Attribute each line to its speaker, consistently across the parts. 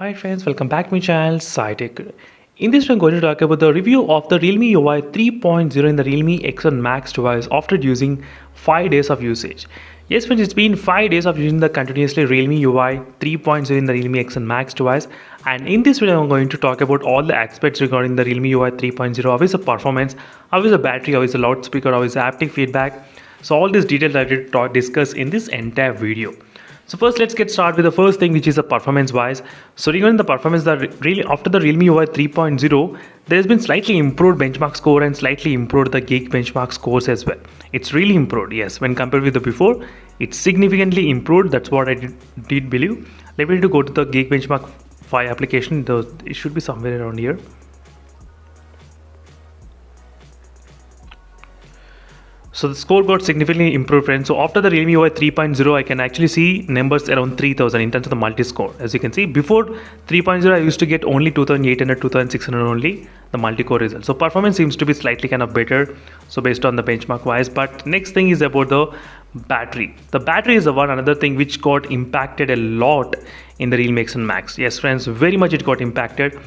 Speaker 1: Hi friends, welcome back to my channel SciTech. In this video, I'm going to talk about the review of the Realme UI 3.0 in the Realme X7 Max device after using 5 days of usage. Yes friends, it's been 5 days of using the continuously Realme UI 3.0 in the Realme X7 Max device, and in this video I'm going to talk about all the aspects regarding the Realme UI 3.0. How is the performance, how is the battery, how is the loudspeaker, how is the haptic feedback. So all these details I will discuss in this entire video. So first let's get started with the first thing, which is the performance wise. So regarding the performance, really after the Realme UI 3.0 there has been slightly improved benchmark score and slightly improved the Geek benchmark scores as well. It's really improved, yes, when compared with the before it's significantly improved. That's what I did believe. Let me go to the Geek benchmark 5 application. It should be somewhere around here. So the score got significantly improved, friends. So after the Realme UI 3.0, I can actually see numbers around 3000 in terms of the multi-score. As you can see, before 3.0, I used to get only 2800, 2600 only the multi-core result. So performance seems to be slightly kind of better. So based on the benchmark wise, but next thing is about the battery. The battery is the one another thing which got impacted a lot in the Realme X7 Max. Yes, friends, very much it got impacted.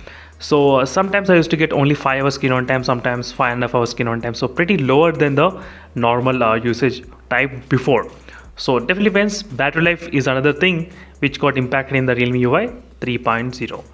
Speaker 1: So sometimes I used to get only 5 hours screen on time, sometimes 5.5 hours screen on time. So pretty lower than the normal usage type before. So definitely friends, battery life is another thing which got impacted in the Realme UI 3.0.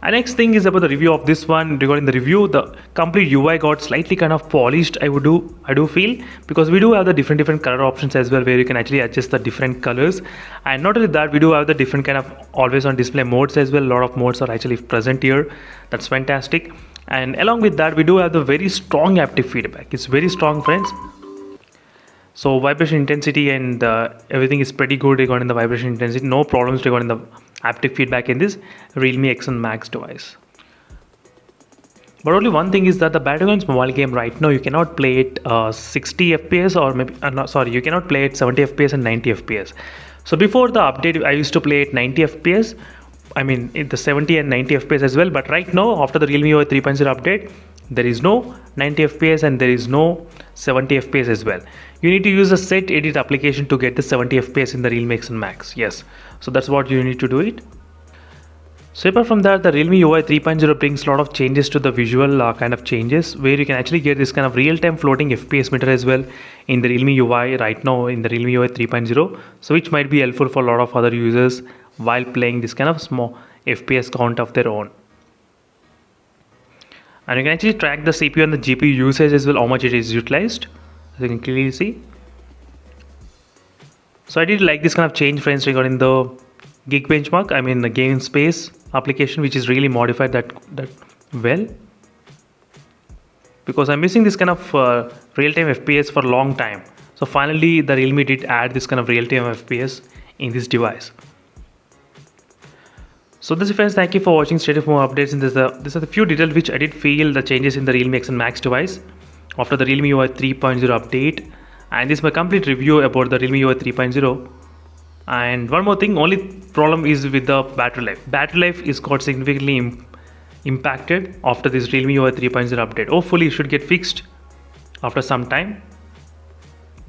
Speaker 1: And next thing is about the review of this one. Regarding the review, the complete UI got slightly kind of polished, I do feel, because we do have the different color options as well, where you can actually adjust the different colors. And not only that, we do have the different kind of always on display modes as well. A lot of modes are actually present here. That's fantastic. And along with that, we do have the very strong haptic feedback. It's very strong, friends. So vibration intensity and everything is pretty good regarding the vibration intensity. No problems regarding the haptic feedback in this Realme X7 Max device. But only one thing is that the Battlegrounds mobile game right now, you cannot play it 60 FPS or maybe you cannot play it 70 FPS and 90 FPS. So before the update, I used to play it 90 FPS. I mean in the 70 and 90 FPS as well. But right now, after the Realme UI 3.0 update, there is no 90 FPS and there is no 70 FPS as well. You need to use a set edit application to get the 70 FPS in the Realme X7 Max. Yes, so that's what you need to do it. So apart from that, the Realme UI 3.0 brings a lot of changes to the visual kind of changes, where you can actually get this kind of real-time floating FPS meter as well in the Realme UI right now in the Realme UI 3.0. So which might be helpful for a lot of other users while playing this kind of small FPS count of their own. And you can actually track the CPU and the GPU usage as well, how much it is utilized, as you can clearly see. So I did like this kind of change, friends, regarding the Geek benchmark, I mean the game space application, which is really modified that well, because I'm missing this kind of real-time FPS for a long time. So finally the Realme did add this kind of real-time FPS in this device. So this is, friends, thank you for watching. Stay tuned for more updates. And these are the few details which I did feel the changes in the Realme X7 Max device after the Realme UI 3.0 update. And this is my complete review about the Realme UI 3.0. And one more thing, only problem is with the battery life. Battery life is got significantly impacted after this Realme UI 3.0 update. Hopefully it should get fixed after some time.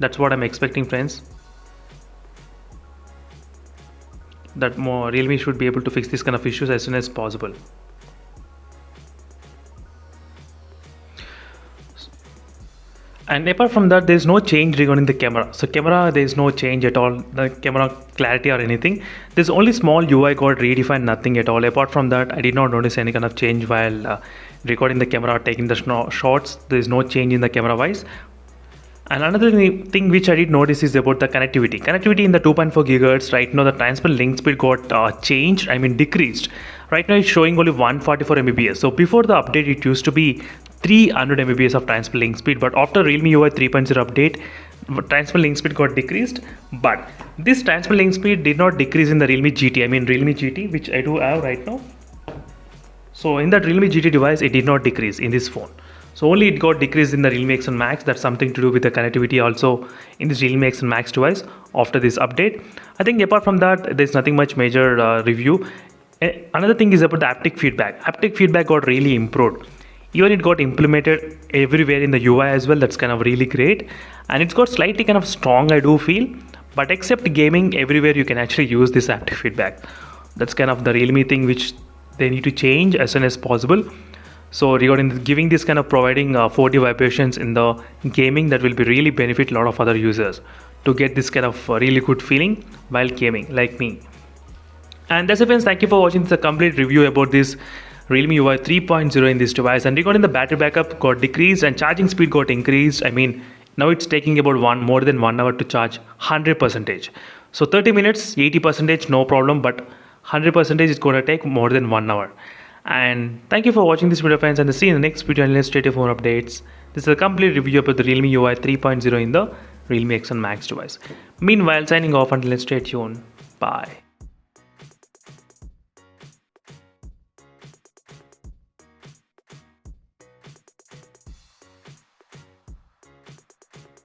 Speaker 1: That's what I'm expecting, friends. That more Realme should be able to fix this kind of issues as soon as possible. And apart from that, there is no change regarding the camera. So camera, there is no change at all, the camera clarity or anything. There's only small UI got redefined, nothing at all. Apart from that, I did not notice any kind of change while recording the camera, taking the shots. There is no change in the camera wise. And another thing which I did notice is about the connectivity. Connectivity in the 2.4 GHz, right now the transfer link speed got changed, I mean decreased. Right now it's showing only 144 Mbps. So before the update it used to be 300 Mbps of transfer link speed, but after Realme UI 3.0 update, transfer link speed got decreased. But this transfer link speed did not decrease in the Realme GT, I mean Realme GT, which I do have right now. So in that Realme GT device, it did not decrease in this phone. So only it got decreased in the Realme X7 Max. That's something to do with the connectivity also in this Realme X7 Max device after this update. I think apart from that, there's nothing much major review. Another thing is about the haptic feedback. Haptic feedback got really improved. Even it got implemented everywhere in the UI as well. That's kind of really great. And it's got slightly kind of strong, I do feel. But except gaming, everywhere you can actually use this haptic feedback. That's kind of the Realme thing which they need to change as soon as possible. So regarding giving this kind of providing 4D vibrations in the gaming, that will be really benefit a lot of other users to get this kind of really good feeling while gaming like me. And that's it, friends. Thank you for watching the complete review about this Realme UI 3.0 in this device. And regarding the battery backup got decreased and charging speed got increased. I mean, now it's taking about more than 1 hour to charge 100%. So 30 minutes, 80%, no problem, but 100% is going to take more than 1 hour. And thank you for watching this video, friends, and see you in the next video, and let's stay tuned for more updates. This is a complete review about the Realme UI 3.0 in the Realme X7 Max device. Meanwhile, signing off until let's stay tuned. Bye.